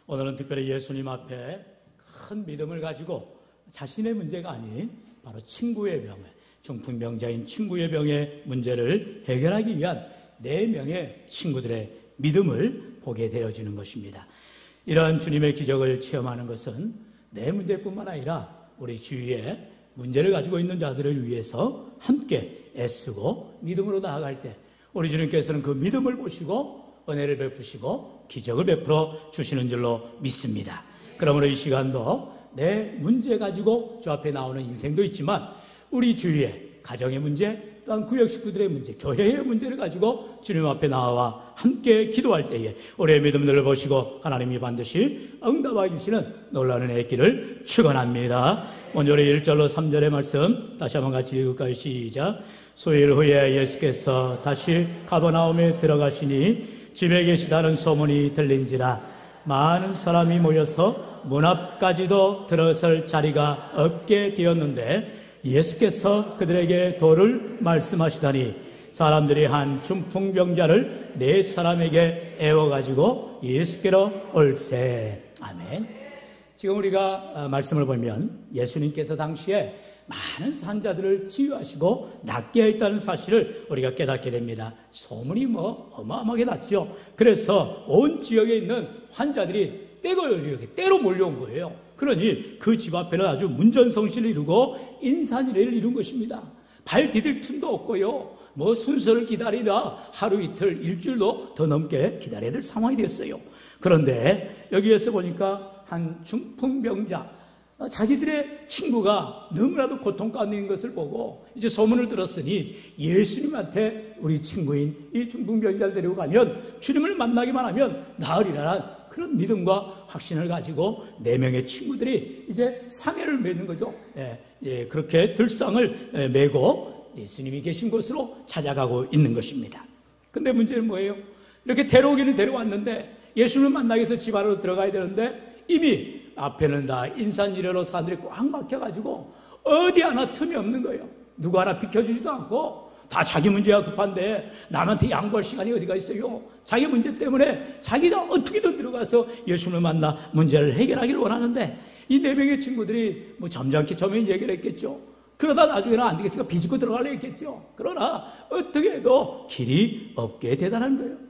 오늘은 특별히 예수님 앞에 큰 믿음을 가지고 자신의 문제가 아닌 바로 친구의 병에, 중풍병자인 친구의 병의 문제를 해결하기 위한 4명의 친구들의 믿음을 보게 되어지는 것입니다. 이러한 주님의 기적을 체험하는 것은 내 문제뿐만 아니라 우리 주위에 문제를 가지고 있는 자들을 위해서 함께 애쓰고 믿음으로 나아갈 때 우리 주님께서는 그 믿음을 보시고 은혜를 베푸시고 기적을 베풀어 주시는 줄로 믿습니다. 그러므로 이 시간도 내 문제 가지고 저 앞에 나오는 인생도 있지만 우리 주위에 가정의 문제, 또한 구역 식구들의 문제, 교회의 문제를 가지고 주님 앞에 나와 함께 기도할 때에 우리의 믿음들을 보시고 하나님이 반드시 응답하여 주시는 놀라운 은혜의 길을 축원합니다. 먼저 우리 1절로 3절의 말씀 다시 한번 같이 읽을까요? 시작. 수일 후에 예수께서 다시 가버나움에 들어가시니 집에 계시다는 소문이 들린지라 많은 사람이 모여서 문 앞까지도 들어설 자리가 없게 되었는데 예수께서 그들에게 도를 말씀하시다니 사람들이 한 중풍병자를 4사람에게 애워가지고 예수께로 올세. 아멘. 지금 우리가 말씀을 보면 예수님께서 당시에 많은 환자들을 치유하시고 낫게 했다는 사실을 우리가 깨닫게 됩니다. 소문이 어마어마하게 났죠. 그래서 온 지역에 있는 환자들이 때로 몰려온 거예요. 그러니 그 집 앞에는 아주 문전성시를 이루고 인산이례를 이룬 것입니다. 발 디딜 틈도 없고요. 순서를 기다리다 하루 이틀 일주일도 더 넘게 기다려야 될 상황이 됐어요. 그런데 여기에서 보니까 한 중풍병자, 자기들의 친구가 너무나도 고통 가운데 있는 것을 보고 이제 소문을 들었으니 예수님한테 우리 친구인 이 중풍병자를 데리고 가면 주님을 만나기만 하면 나으리라는 그런 믿음과 확신을 가지고 4명의 친구들이 이제 상해를 맺는 거죠. 그렇게 들상을 메고 예수님이 계신 곳으로 찾아가고 있는 것입니다. 근데 문제는 뭐예요? 이렇게 데려오기는 데려왔는데 예수님을 만나기 위해서 집 안으로 들어가야 되는데 이미 앞에는 다 인산이례로 사람들이 꽉 막혀가지고 어디 하나 틈이 없는 거예요. 누구 하나 비켜주지도 않고 다 자기 문제가 급한데 남한테 양보할 시간이 어디가 있어요. 자기 문제 때문에 자기가 어떻게든 들어가서 예수님을 만나 문제를 해결하기를 원하는데 이 4명의 친구들이 점잖게 처음에 얘기를 했겠죠. 그러다 나중에는 안 되겠으니까 비집고 들어가려 했겠죠. 그러나 어떻게 해도 길이 없게 되다는 거예요.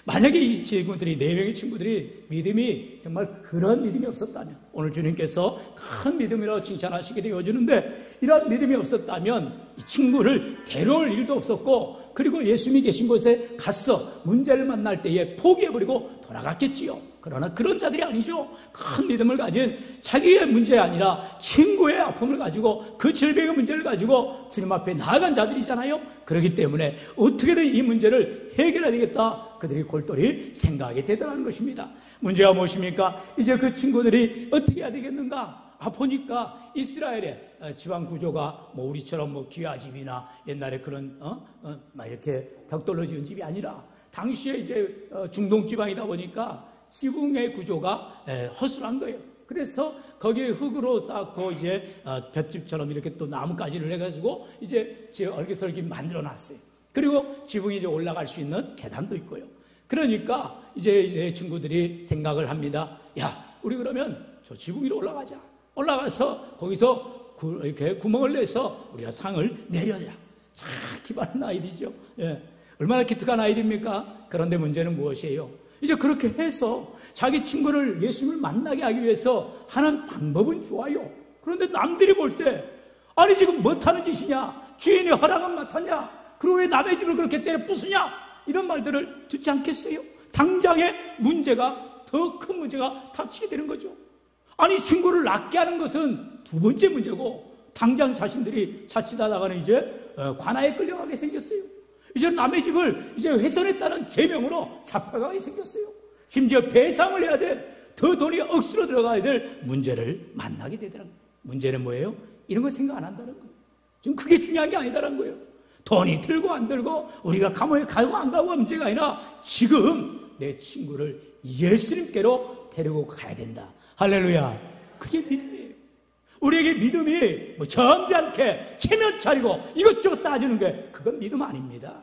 만약에 이 친구들이 4명의 친구들이 믿음이 정말 그런 믿음이 없었다면 오늘 주님께서 큰 믿음이라고 칭찬하시게 되어지는데 이런 믿음이 없었다면 이 친구를 데려올 일도 없었고 그리고 예수님이 계신 곳에 가서 문제를 만날 때에 포기해버리고 돌아갔겠지요. 그러나 그런 자들이 아니죠. 큰 믿음을 가진 자기의 문제 아니라 친구의 아픔을 가지고 그 질병의 문제를 가지고 주님 앞에 나아간 자들이잖아요. 그렇기 때문에 어떻게든 이 문제를 해결해야 되겠다. 그들이 골똘히 생각하게 되더라는 것입니다. 문제가 무엇입니까? 이제 그 친구들이 어떻게 해야 되겠는가? 보니까 이스라엘의 지방 구조가 우리처럼 기와집이나 옛날에 그런 막 이렇게 벽돌로 지은 집이 아니라 당시에 이제 중동 지방이다 보니까 지붕의 구조가 허술한 거예요. 그래서 거기에 흙으로 쌓고 이제 볏집처럼 이렇게 또 나뭇가지를 해가지고 이제 얼기설기 만들어 놨어요. 그리고 지붕이 이제 올라갈 수 있는 계단도 있고요. 그러니까 이제 내 친구들이 생각을 합니다. 야, 우리 그러면 저 지붕 위로 올라가자. 올라가서 거기서 이렇게 구멍을 내서 우리가 상을 내려자. 참 기발한 아이디죠. 얼마나 기특한 아이디입니까? 그런데 문제는 무엇이에요? 이제 그렇게 해서 자기 친구를 예수님을 만나게 하기 위해서 하는 방법은 좋아요. 그런데 남들이 볼 때 아니 지금 못하는 짓이냐? 주인의 허락은 맡았냐? 그리고 왜 남의 집을 그렇게 때려 부수냐? 이런 말들을 듣지 않겠어요? 당장의 문제가 더 큰 문제가 닥치게 되는 거죠. 아니 친구를 낫게 하는 것은 2번째 문제고 당장 자신들이 자칫하다가는 이제 관아에 끌려가게 생겼어요. 이제 남의 집을 이제 훼손했다는 죄명으로 잡혀가게 생겼어요. 심지어 배상을 해야 될 더 돈이 억수로 들어가야 될 문제를 만나게 되더라고요. 문제는 뭐예요? 이런 거 생각 안 한다는 거예요. 지금 그게 중요한 게 아니다라는 거예요. 돈이 들고 안 들고 우리가 감옥에 가고 안 가고가 문제가 아니라 지금 내 친구를 예수님께로 데리고 가야 된다. 할렐루야. 그게 믿음이에요. 우리에게 믿음이 점잖게 체면 차리고 이것저것 따지는 게 그건 믿음 아닙니다.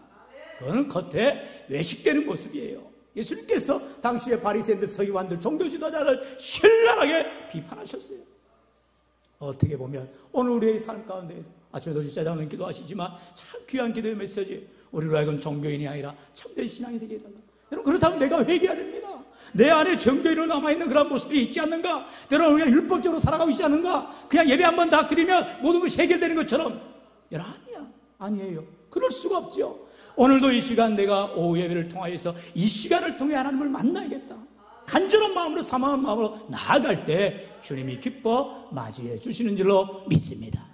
그거는 겉에 외식되는 모습이에요. 예수님께서 당시에 바리새인들, 서기관들, 종교 지도자를 신랄하게 비판하셨어요. 어떻게 보면 오늘 우리의 삶 가운데에도 저도 짜장면 기도하시지만 참 귀한 기도의 메시지, 우리로 하여금 종교인이 아니라 참된 신앙이 되게 해달라. 여러분, 그렇다면 내가 회개해야 됩니다. 내 안에 종교인으로 남아있는 그런 모습이 있지 않는가? 때로는 우리가 율법적으로 살아가고 있지 않는가? 그냥 예배 한 번 다 드리면 모든 것이 해결되는 것처럼. 여러분, 아니에요. 그럴 수가 없죠. 오늘도 이 시간 내가 오후 예배를 통하여서 이 시간을 통해 하나님을 만나야겠다. 간절한 마음으로, 사모한 마음으로 나아갈 때 주님이 기뻐 맞이해 주시는 줄로 믿습니다.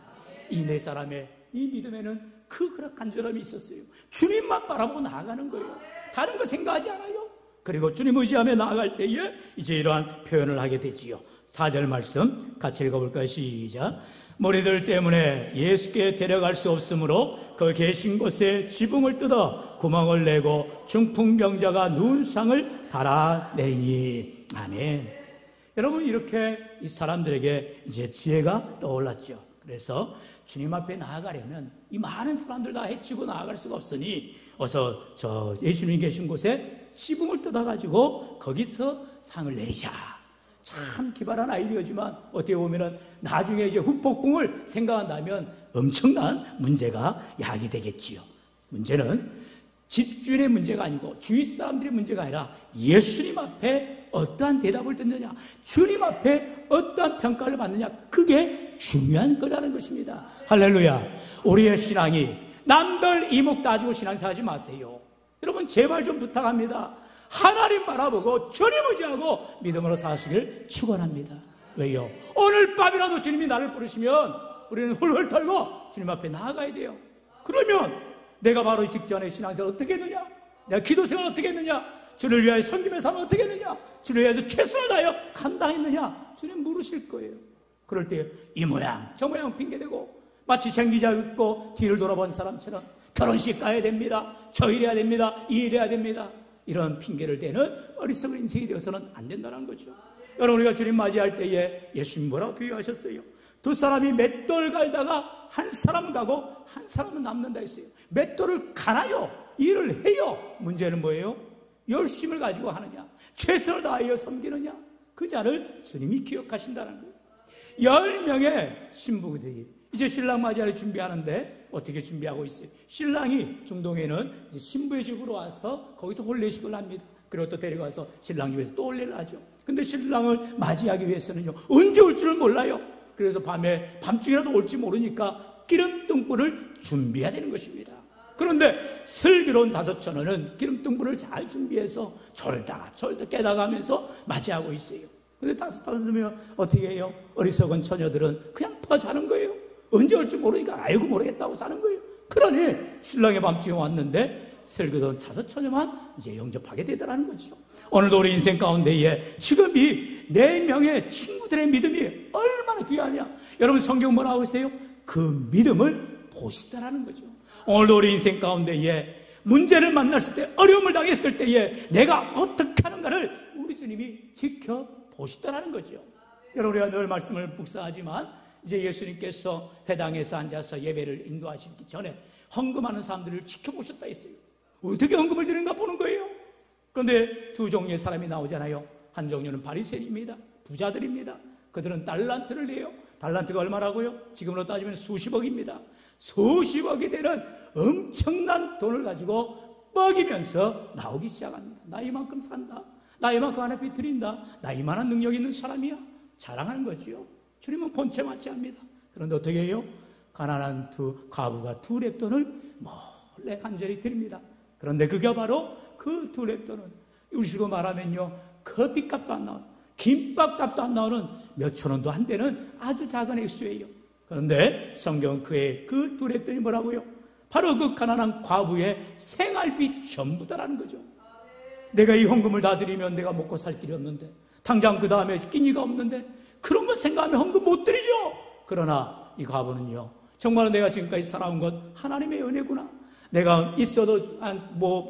이 네 사람의 이 믿음에는 그런 간절함이 있었어요. 주님만 바라보고 나아가는 거예요. 다른 거 생각하지 않아요. 그리고 주님 의지하며 나아갈 때에 이제 이러한 표현을 하게 되지요. 4절 말씀 같이 읽어볼까요? 시작. 무리들 때문에 예수께 데려갈 수 없으므로 그 계신 곳에 지붕을 뜯어 구멍을 내고 중풍병자가 누운 상을 달아내리니. 아멘. 여러분, 이렇게 이 사람들에게 이제 지혜가 떠올랐죠. 그래서 주님 앞에 나아가려면 이 많은 사람들 다 해치고 나아갈 수가 없으니 어서 저 예수님이 계신 곳에 지붕을 뜯어가지고 거기서 상을 내리자. 참 기발한 아이디어지만 어떻게 보면은 나중에 이제 후폭풍을 생각한다면 엄청난 문제가 야기되겠지요. 문제는 집주인의 문제가 아니고 주위 사람들의 문제가 아니라 예수님 앞에 어떠한 대답을 듣느냐, 주님 앞에 어떠한 평가를 받느냐, 그게 중요한 거라는 것입니다. 할렐루야. 우리의 신앙이 남들 이목 따지고 신앙생활하지 마세요. 여러분, 제발 좀 부탁합니다. 하나님 바라보고 주님 의지하고 믿음으로 사시길 축원합니다. 왜요? 오늘 밤이라도 주님이 나를 부르시면 우리는 훌훌 털고 주님 앞에 나아가야 돼요. 그러면 내가 바로 이 직전에 신앙생활 어떻게 했느냐, 내가 기도생활 어떻게 했느냐, 주를 위하여 섬김의 삶을 어떻게 했느냐, 주를 위해서 최선을 다하여 감당했느냐, 주님 물으실 거예요. 그럴 때 이 모양 저 모양 핑계대고 마치 생기자 있고 뒤를 돌아본 사람처럼 결혼식 가야 됩니다, 저 일해야 됩니다, 이 일해야 됩니다, 이런 핑계를 대는 어리석은 인생이 되어서는 안 된다는 거죠. 여러분, 우리가 주님 맞이할 때에 예수님 뭐라고 비유하셨어요? 두 사람이 맷돌 갈다가 한 사람은 가고 한 사람은 남는다 했어요. 맷돌을 가나요? 일을 해요. 문제는 뭐예요? 열심을 가지고 하느냐, 최선을 다하여 섬기느냐, 그 자를 주님이 기억하신다는 거예요. 10명의 신부들이 이제 신랑 맞이하러 준비하는데 어떻게 준비하고 있어요? 신랑이 중동에는 이제 신부의 집으로 와서 거기서 혼례식을 합니다. 그리고 또 데려가서 신랑 집에서 또 혼례를 하죠. 근데 신랑을 맞이하기 위해서는요, 언제 올 줄을 몰라요. 그래서 밤중이라도 올지 모르니까 기름등불을 준비해야 되는 것입니다. 그런데 슬기로운 5처녀는 기름등불을 잘 준비해서 졸다 깨다가면서 맞이하고 있어요. 근데 5명 어떻게 해요? 어리석은 처녀들은 그냥 자는 거예요. 언제 올지 모르니까 알고 모르겠다고 자는 거예요. 그러니 신랑의 밤중에 왔는데 슬기로운 5처녀만 이제 영접하게 되더라는 거죠. 오늘도 우리 인생 가운데에 지금 이 4명의 친구들의 믿음이 얼마나 귀하냐. 여러분, 성경 뭐라고 했어요? 그 믿음을 보시더라는 거죠. 오늘도 우리 인생 가운데에 문제를 만났을 때, 어려움을 당했을 때에 내가 어떻게 하는가를 우리 주님이 지켜보시더라는 거죠. 여러분, 우리가 늘 말씀을 묵상하지만 이제 예수님께서 회당에서 앉아서 예배를 인도하시기 전에 헌금하는 사람들을 지켜보셨다 했어요. 어떻게 헌금을 드리는가 보는 거예요. 그런데 두 종류의 사람이 나오잖아요. 한 종류는 바리새인입니다. 부자들입니다. 그들은 달란트를 내요. 달란트가 얼마라고요? 지금으로 따지면 수십억입니다. 수십억이 되는 엄청난 돈을 가지고 먹이면서 나오기 시작합니다. 나 이만큼 산다, 나 이만큼 하나님 드린다, 나 이만한 능력 있는 사람이야, 자랑하는 거지요. 주님은 본체 맞지 합니다. 그런데 어떻게 해요? 가난한 과부가 2렙돈을 몰래 간절히 드립니다. 그런데 그게 바로 그 2렙돈은 우리식으로 말하면요, 커피값도 안 나오는, 김밥값도 안 나오는 몇천 원도 안 되는 아주 작은 액수예요. 그런데 성경은 그의 그 2렙돈이 뭐라고요? 바로 그 가난한 과부의 생활비 전부다라는 거죠. 내가 이 헌금을 다 드리면 내가 먹고 살 길이 없는데, 당장 그 다음에 끼니가 없는데, 그런 거 생각하면 헌금 못 드리죠. 그러나 이 과부는요, 정말 내가 지금까지 살아온 것 하나님의 은혜구나, 내가 있어도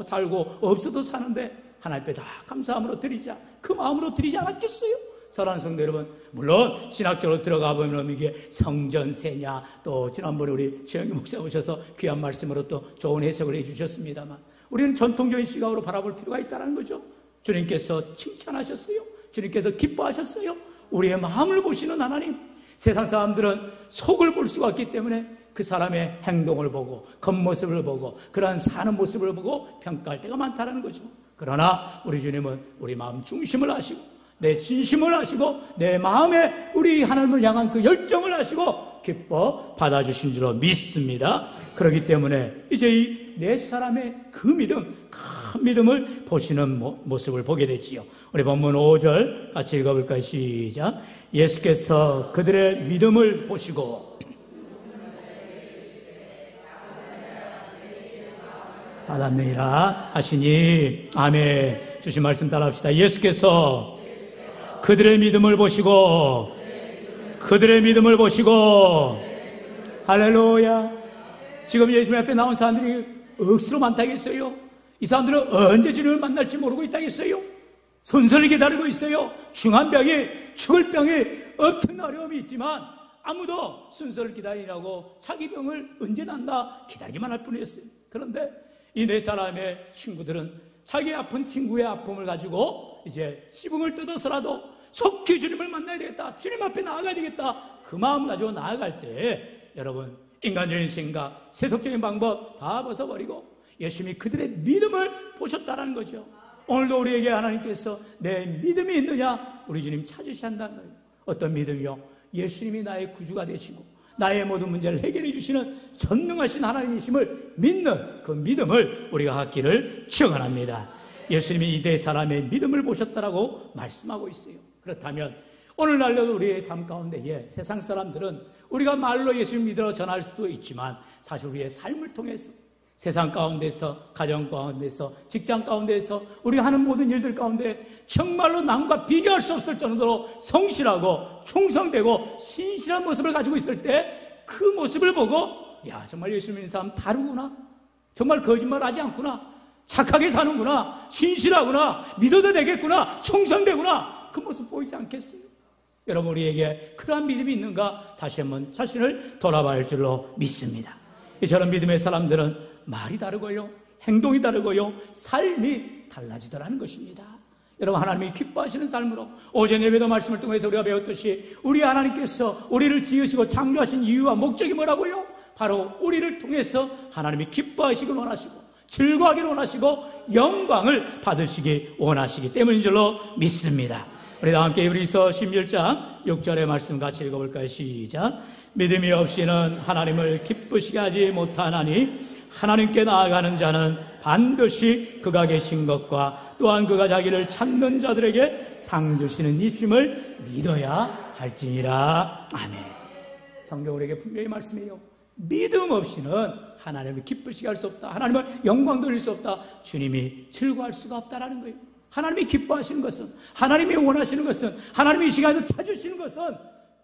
살고 없어도 사는데 하나님 앞에 다 감사함으로 드리자, 그 마음으로 드리지 않았겠어요? 사랑하는 성도 여러분, 물론 신학적으로 들어가 보면 이게 성전세냐, 또 지난번에 우리 최영기 목사 오셔서 귀한 말씀으로 또 좋은 해석을 해주셨습니다만, 우리는 전통적인 시각으로 바라볼 필요가 있다는 거죠. 주님께서 칭찬하셨어요. 주님께서 기뻐하셨어요. 우리의 마음을 보시는 하나님. 세상 사람들은 속을 볼 수가 없기 때문에 그 사람의 행동을 보고 겉모습을 보고 그러한 사는 모습을 보고 평가할 때가 많다는 거죠. 그러나 우리 주님은 우리 마음 중심을 아시고 내 진심을 아시고 내 마음에 우리 하나님을 향한 그 열정을 아시고 기뻐 받아주신 줄로 믿습니다. 그렇기 때문에 이제 이 네 사람의 그 믿음, 큰 믿음을 보시는 모습을 보게 되지요. 우리 본문 5절 같이 읽어볼까요? 시작. 예수께서 그들의 믿음을 보시고 받았느니라 하시니. 아멘. 주신 말씀 따라합시다. 예수께서 그들의 믿음을 보시고 그들의 믿음을 보시고. 할렐루야. 지금 예수님 앞에 나온 사람들이 억수로 많다겠어요. 이 사람들은 언제 주님을 만날지 모르고 있다겠어요. 손서를 기다리고 있어요. 중한 병이, 죽을 병이 엄청난 어려움이 있지만 아무도 순서를 기다리라고 자기 병을 언제 낫나 기다리기만 할 뿐이었어요. 그런데 이 네 사람의 친구들은 자기 아픈 친구의 아픔을 가지고 이제 지붕을 뜯어서라도 속히 주님을 만나야 되겠다, 주님 앞에 나아가야 되겠다, 그 마음을 가지고 나아갈 때 여러분 인간적인 생각, 세속적인 방법 다 벗어버리고 예수님이 그들의 믿음을 보셨다는 거죠. 오늘도 우리에게 하나님께서 내 믿음이 있느냐 우리 주님 찾으셔야 한다는 거예요. 어떤 믿음이요? 예수님이 나의 구주가 되시고 나의 모든 문제를 해결해 주시는 전능하신 하나님이심을 믿는 그 믿음을 우리가 갖기를 축원합니다. 예수님이 이 네 사람의 믿음을 보셨다라고 말씀하고 있어요. 그렇다면 오늘날도 우리의 삶 가운데에 세상 사람들은 우리가 말로 예수님 믿으러 전할 수도 있지만 사실 우리의 삶을 통해서 세상 가운데서, 가정 가운데서, 직장 가운데서 우리가 하는 모든 일들 가운데 정말로 남과 비교할 수 없을 정도로 성실하고 충성되고 신실한 모습을 가지고 있을 때 그 모습을 보고 야, 정말 예수 믿는 사람 다르구나, 정말 거짓말하지 않구나, 착하게 사는구나, 신실하구나, 믿어도 되겠구나, 충성되구나, 그 모습 보이지 않겠어요? 여러분, 우리에게 그러한 믿음이 있는가 다시 한번 자신을 돌아봐야 할 줄로 믿습니다. 저런 믿음의 사람들은 말이 다르고요, 행동이 다르고요, 삶이 달라지더라는 것입니다. 여러분, 하나님이 기뻐하시는 삶으로 오전 예배도 말씀을 통해서 우리가 배웠듯이 우리 하나님께서 우리를 지으시고 창조하신 이유와 목적이 뭐라고요? 바로 우리를 통해서 하나님이 기뻐하시길 원하시고 즐거워하기를 원하시고 영광을 받으시기 원하시기 때문인 줄로 믿습니다. 우리 다 함께 히브리서 11장 6절의 말씀 같이 읽어볼까요? 시작. 믿음이 없이는 하나님을 기쁘시게 하지 못하나니 하나님께 나아가는 자는 반드시 그가 계신 것과 또한 그가 자기를 찾는 자들에게 상 주시는 이심을 믿어야 할지니라. 아멘. 성경 우리에게 분명히 말씀해요. 믿음 없이는 하나님을 기쁘시게 할 수 없다, 하나님을 영광 돌릴 수 없다, 주님이 즐거워할 수가 없다라는 거예요. 하나님이 기뻐하시는 것은, 하나님이 원하시는 것은, 하나님이 이 시간에도 찾으시는 것은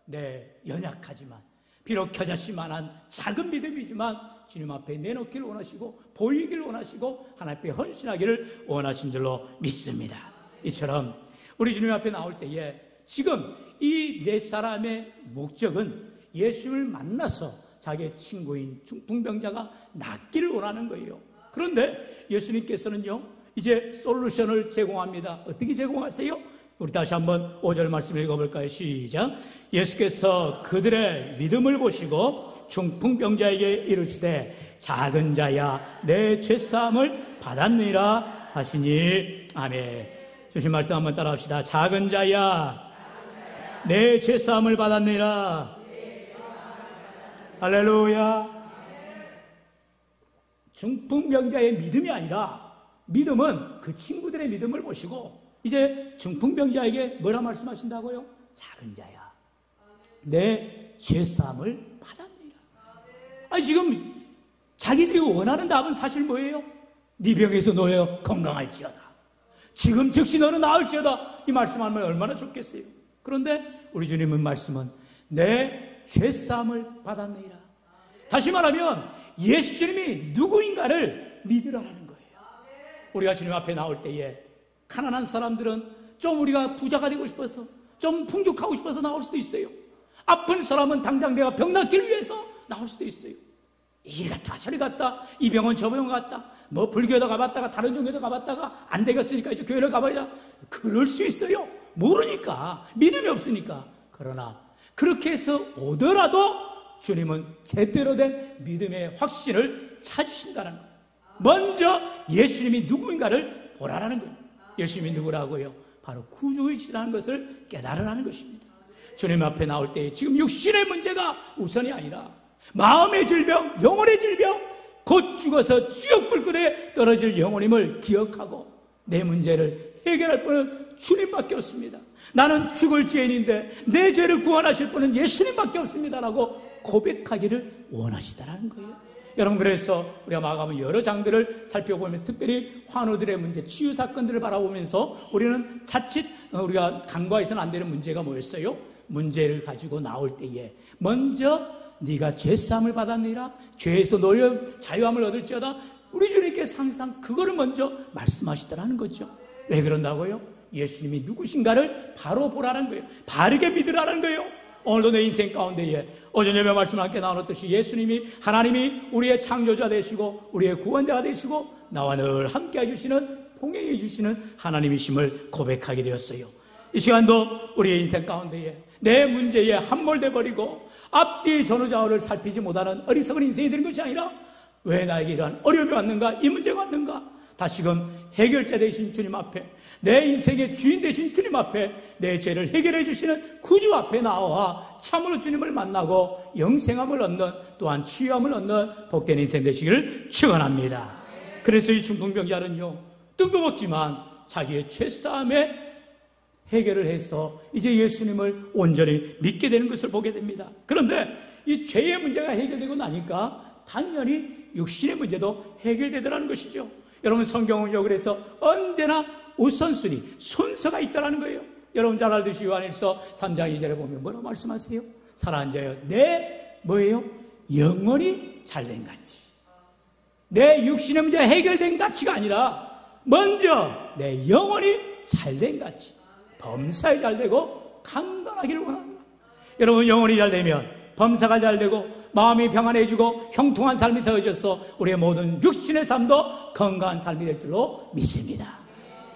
내 연약하지만 비록 겨자씨만한 작은 믿음이지만 주님 앞에 내놓기를 원하시고 보이기를 원하시고 하나님 앞에 헌신하기를 원하신 줄로 믿습니다. 이처럼 우리 주님 앞에 나올 때에 지금 이 네 사람의 목적은 예수님을 만나서 자기의 친구인 중풍병자가 낫기를 원하는 거예요. 그런데 예수님께서는요 이제 솔루션을 제공합니다. 어떻게 제공하세요? 우리 다시 한번 5절 말씀 읽어볼까요? 시작. 예수께서 그들의 믿음을 보시고 중풍병자에게 이르시되 작은 자야 내 죄사함을 받았느니라 하시니. 아멘. 주신 말씀 한번 따라합시다. 작은 자야 내 죄사함을 받았느니라. 할렐루야. 중풍병자의 믿음이 아니라 믿음은 그 친구들의 믿음을 보시고 이제 중풍병자에게 뭐라 말씀하신다고요? 작은 자야 내 죄사함을 받았느니라. 아니 지금 자기들이 원하는 답은 사실 뭐예요? 네 병에서 놓여 건강할지어다, 지금 즉시 너는 나을지어다, 이 말씀하면 얼마나 좋겠어요. 그런데 우리 주님은 말씀은 내 죄사함을 받았느니라. 다시 말하면 예수 주님이 누구인가를 믿으라는 거예요. 우리가 주님 앞에 나올 때에 가난한 사람들은 좀 우리가 부자가 되고 싶어서 좀 풍족하고 싶어서 나올 수도 있어요. 아픈 사람은 당장 내가 병 낫기를 위해서 나올 수도 있어요. 이 길 갔다 저리 갔다, 이 병원 저 병원 갔다, 뭐 불교도 가봤다가 다른 종교도 가봤다가 안 되겠으니까 이제 교회를 가봐야. 그럴 수 있어요. 모르니까, 믿음이 없으니까. 그러나 그렇게 해서 오더라도 주님은 제대로 된 믿음의 확신을 찾으신다는 거예요. 먼저 예수님이 누구인가를 보라라는 거예요. 예수님이 누구라고요? 바로 구주이시라는 것을 깨달으라는 것입니다. 주님 앞에 나올 때 지금 육신의 문제가 우선이 아니라 마음의 질병, 영혼의 질병, 곧 죽어서 지옥 불길에 떨어질 영혼임을 기억하고 내 문제를 해결할 분은 주님밖에 없습니다. 나는 죽을 죄인인데 내 죄를 구원하실 분은 예수님밖에 없습니다라고 고백하기를 원하시다라는 거예요. 여러분, 그래서 우리가 마가복음 여러 장들을 살펴보면 특별히 환우들의 문제, 치유 사건들을 바라보면서 우리는 자칫 우리가 간과해서는 안 되는 문제가 뭐였어요? 문제를 가지고 나올 때에 먼저 네가 죄사함을 받았느니라, 죄에서 너의 자유함을 얻을지어다, 우리 주님께서 항상 그거를 먼저 말씀하시더라는 거죠. 왜 그런다고요? 예수님이 누구신가를 바로 보라는 거예요. 바르게 믿으라는 거예요. 오늘도 내 인생 가운데에 어제 예배 말씀을 함께 나눴듯이 예수님이, 하나님이 우리의 창조자 되시고 우리의 구원자가 되시고 나와 늘 함께 해주시는, 동행해 주시는 하나님이심을 고백하게 되었어요. 이 시간도 우리의 인생 가운데에 내 문제에 함몰돼 버리고 앞뒤 전후좌우를 살피지 못하는 어리석은 인생이 되는 것이 아니라 왜 나에게 이러한 어려움이 왔는가, 이 문제가 왔는가, 다시금 해결자 되신 주님 앞에, 내 인생의 주인 되신 주님 앞에 내 죄를 해결해 주시는 구주 앞에 나와 참으로 주님을 만나고 영생함을 얻는, 또한 치유함을 얻는 복된 인생 되시기를 축원합니다. 그래서 이 중풍병자는요, 뜬금없지만 자기의 죄사함에 해결을 해서 이제 예수님을 온전히 믿게 되는 것을 보게 됩니다. 그런데 이 죄의 문제가 해결되고 나니까 당연히 육신의 문제도 해결되더라는 것이죠. 여러분, 성경은요, 그래서 언제나 우선순위, 순서가 있다는 거예요. 여러분 잘 알듯이 요한일서 3장 2절에 보면 뭐라고 말씀하세요? 사랑하는 자여, 내 뭐예요? 영혼이 잘된 가치, 내 육신의 문제 해결된 가치가 아니라 먼저 내 영혼이 잘된 가치, 범사에 잘되고 강건하기를 원합니다. 여러분, 영혼이 잘되면 범사가 잘되고 마음이 평안해지고 형통한 삶이 세워져서 우리의 모든 육신의 삶도 건강한 삶이 될 줄로 믿습니다.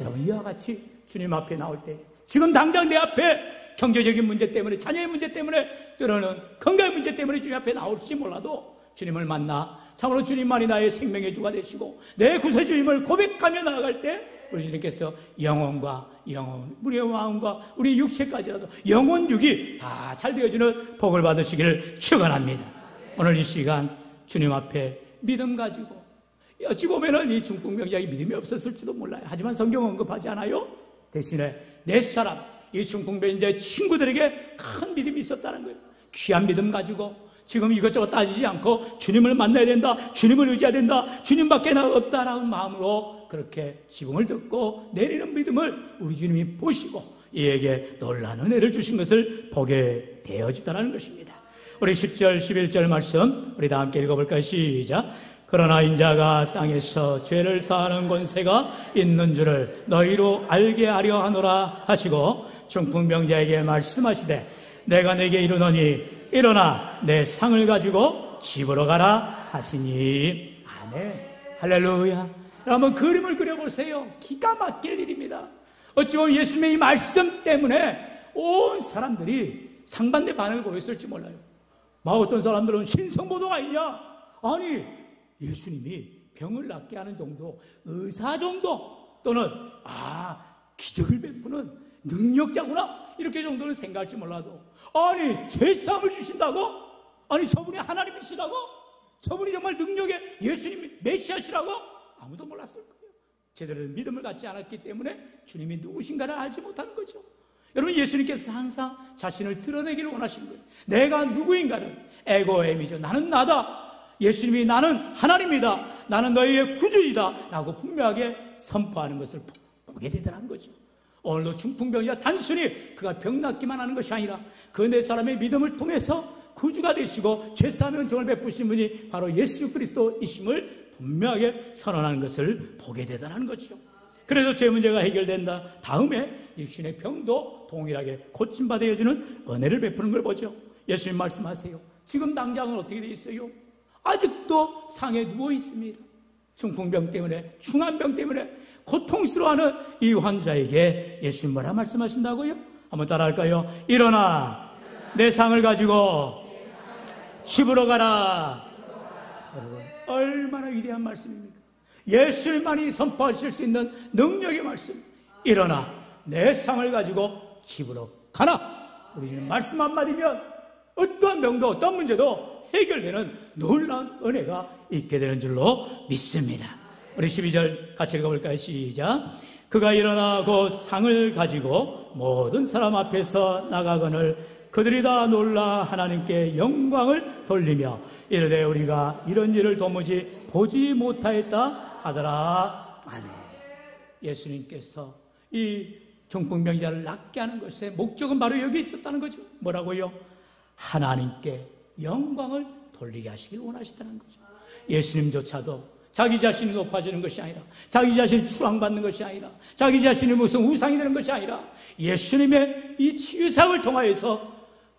여러분, 이와 같이 주님 앞에 나올 때 지금 당장 내 앞에 경제적인 문제 때문에, 자녀의 문제 때문에, 때로는 건강의 문제 때문에 주님 앞에 나올지 몰라도 주님을 만나 참으로 주님만이 나의 생명의 주가 되시고 내 구세주님을 고백하며 나아갈 때 우리 주님께서 영혼과 영혼, 우리의 마음과 우리 육체까지라도 영혼 육이 다 잘 되어지는 복을 받으시기를 축원합니다. 오늘 이 시간 주님 앞에 믿음 가지고, 어찌 보면은 이 중풍병자의 믿음이 없었을지도 몰라요. 하지만 성경은 언급하지 않아요. 대신에 내 사람, 이 중풍병자의 친구들에게 큰 믿음이 있었다는 거예요. 귀한 믿음 가지고 지금 이것저것 따지지 않고 주님을 만나야 된다, 주님을 의지해야 된다, 주님밖에 나 없다라는 마음으로 그렇게 지붕을 듣고 내리는 믿음을 우리 주님이 보시고 이에게 놀라운 은혜를 주신 것을 보게 되어지다는 것입니다. 우리 10절 11절 말씀 우리 다 함께 읽어볼까요? 시작. 그러나 인자가 땅에서 죄를 사하는 권세가 있는 줄을 너희로 알게 하려 하노라 하시고 중풍병자에게 말씀하시되 내가 내게 이르노니 일어나 내 상을 가지고 집으로 가라 하시니. 아멘. 할렐루야. 한번 그림을 그려보세요. 기가 막힐 일입니다. 어찌 보면 예수님의 이 말씀 때문에 온 사람들이 상반된 반응을 보였을지 몰라요. 막 어떤 사람들은 신성모독 아니냐? 아니, 예수님이 병을 낫게 하는 정도, 의사 정도, 또는 기적을 베푸는 능력자구나, 이렇게 정도는 생각할지 몰라도, 아니 죄사함을 주신다고? 아니 저분이 하나님이시라고? 저분이 정말 능력의 예수님이 메시아시라고? 아무도 몰랐을 거예요. 제대로 된 믿음을 갖지 않았기 때문에 주님이 누구신가를 알지 못하는 거죠. 여러분, 예수님께서 항상 자신을 드러내기를 원하시는 거예요. 내가 누구인가를, 에고엠이죠. 나는 나다. 예수님이 나는 하나님이다, 나는 너희의 구주이다 라고 분명하게 선포하는 것을 보게 되더라는 거죠. 오늘도 중풍병자 단순히 그가 병 낫기만 하는 것이 아니라 그 네 사람의 믿음을 통해서 구주가 되시고 죄사함의 은총을 베푸신 분이 바로 예수 그리스도이심을 분명하게 선언하는 것을 보게 되더라는 거죠. 그래서 죄 문제가 해결된다. 다음에 육신의 병도 동일하게 고침받아야지는 은혜를 베푸는 걸 보죠. 예수님 말씀하세요. 지금 당장은 어떻게 되어 있어요? 아직도 상에 누워 있습니다. 중풍병 때문에, 중환병 때문에 고통스러워하는 이 환자에게 예수님 뭐라 말씀하신다고요? 한번 따라할까요? 일어나 내 상을 가지고 집으로 가라. 여러분, 얼마나 위대한 말씀입니까? 예수님만이 선포하실 수 있는 능력의 말씀. 일어나 내 상을 가지고 집으로 가라. 우리 주님 말씀 한마디면 어떠한 병도 어떠한 문제도 해결되는 놀라운 은혜가 있게 되는 줄로 믿습니다. 우리 12절 같이 읽어볼까요? 시작. 그가 일어나고 상을 가지고 모든 사람 앞에서 나가거늘 그들이 다 놀라 하나님께 영광을 돌리며 이르되 우리가 이런 일을 도무지 보지 못하였다 하더라. 아멘. 예수님께서 이 중풍병자를 낫게 하는 것의 목적은 바로 여기 있었다는 거죠. 뭐라고요? 하나님께 영광을 돌리게 하시길 원하시다는 거죠. 예수님조차도 자기 자신이 높아지는 것이 아니라, 자기 자신이 추앙받는 것이 아니라, 자기 자신이 무슨 우상이 되는 것이 아니라 예수님의 이 치유사역을 통하여서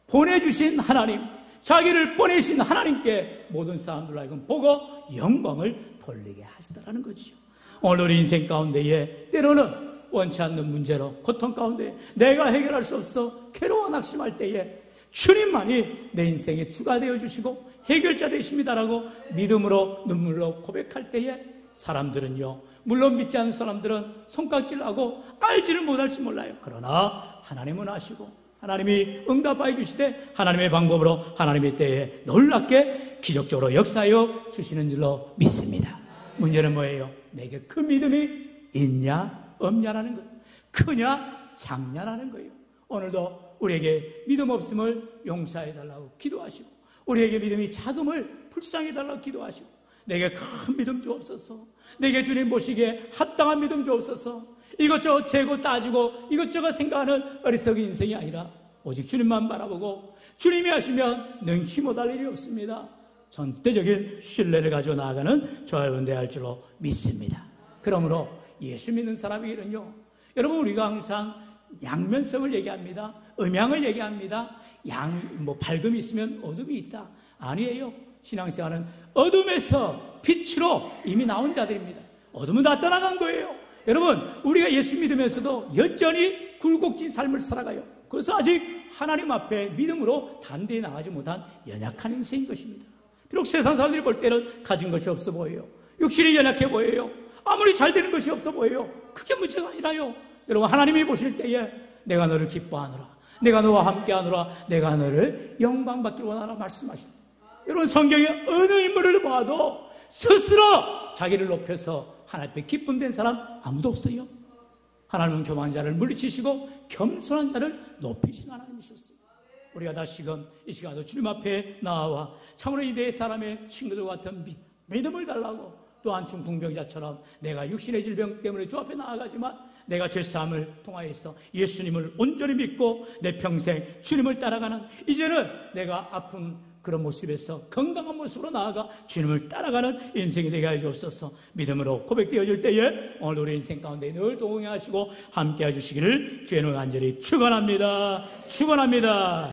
보내주신 하나님, 자기를 보내신 하나님께 모든 사람들 하여금 보고 영광을 돌리게 하시더라는 거죠. 오늘 우리 인생 가운데에 때로는 원치 않는 문제로 고통 가운데 내가 해결할 수 없어 괴로워 낙심할 때에 주님만이 내 인생의 주가 되어주시고 해결자 되십니다라고 믿음으로 눈물로 고백할 때에 사람들은요, 물론 믿지 않는 사람들은 손깍질하고 알지를 못할지 몰라요. 그러나 하나님은 아시고 하나님이 응답하여 주시되 하나님의 방법으로 하나님의 때에 놀랍게 기적적으로 역사하여 주시는 줄로 믿습니다. 문제는 뭐예요? 내게 그 믿음이 있냐 없냐라는 거예요. 크냐 작냐라는 거예요. 오늘도 우리에게 믿음 없음을 용서해달라고 기도하시고, 우리에게 믿음이 작음을 불쌍해달라고 기도하시고, 내게 큰 믿음 주옵소서, 내게 주님 보시기에 합당한 믿음 주옵소서. 이것저것 재고 따지고 이것저것 생각하는 어리석은 인생이 아니라 오직 주님만 바라보고 주님이 하시면 능치 못할 일이 없습니다. 전대적인 신뢰를 가지고 나아가는 저와 여러분 되어야 할 줄로 믿습니다. 그러므로 예수 믿는 사람에게는요, 여러분 우리가 항상 양면성을 얘기합니다. 음양을 얘기합니다. 밝음이 있으면 어둠이 있다. 아니에요. 신앙생활은 어둠에서 빛으로 이미 나온 자들입니다. 어둠은 다 떠나간 거예요. 여러분, 우리가 예수 믿으면서도 여전히 굴곡진 삶을 살아가요. 그래서 아직 하나님 앞에 믿음으로 단대히 나가지 못한 연약한 인생인 것입니다. 비록 세상 사람들이 볼 때는 가진 것이 없어 보여요. 육신이 연약해 보여요. 아무리 잘 되는 것이 없어 보여요. 그게 문제가 아니라요. 여러분, 하나님이 보실 때에 내가 너를 기뻐하노라, 내가 너와 함께하노라, 내가 너를 영광받기를 원하노라 말씀하십니다. 여러분, 성경의 어느 인물을 봐도 스스로 자기를 높여서 하나님 앞에 기쁨된 사람 아무도 없어요. 하나님은 교만한 자를 물리치시고 겸손한 자를 높이신 하나님이셨어요. 우리가 다시금 이 시간도 주님 앞에 나와 참으로 이 네 사람의 친구들과 같은 믿음을 달라고, 또한 중풍병자처럼 내가 육신의 질병 때문에 주 앞에 나아가지만 내가 죄사함을 통하여서 예수님을 온전히 믿고 내 평생 주님을 따라가는, 이제는 내가 아픈 그런 모습에서 건강한 모습으로 나아가 주님을 따라가는 인생이 되게 해 주옵소서. 믿음으로 고백되어질 때에 오늘 우리 인생 가운데 늘 동행하시고 함께 해주시기를 주의 이름으로 간절히 축원합니다. 축원합니다.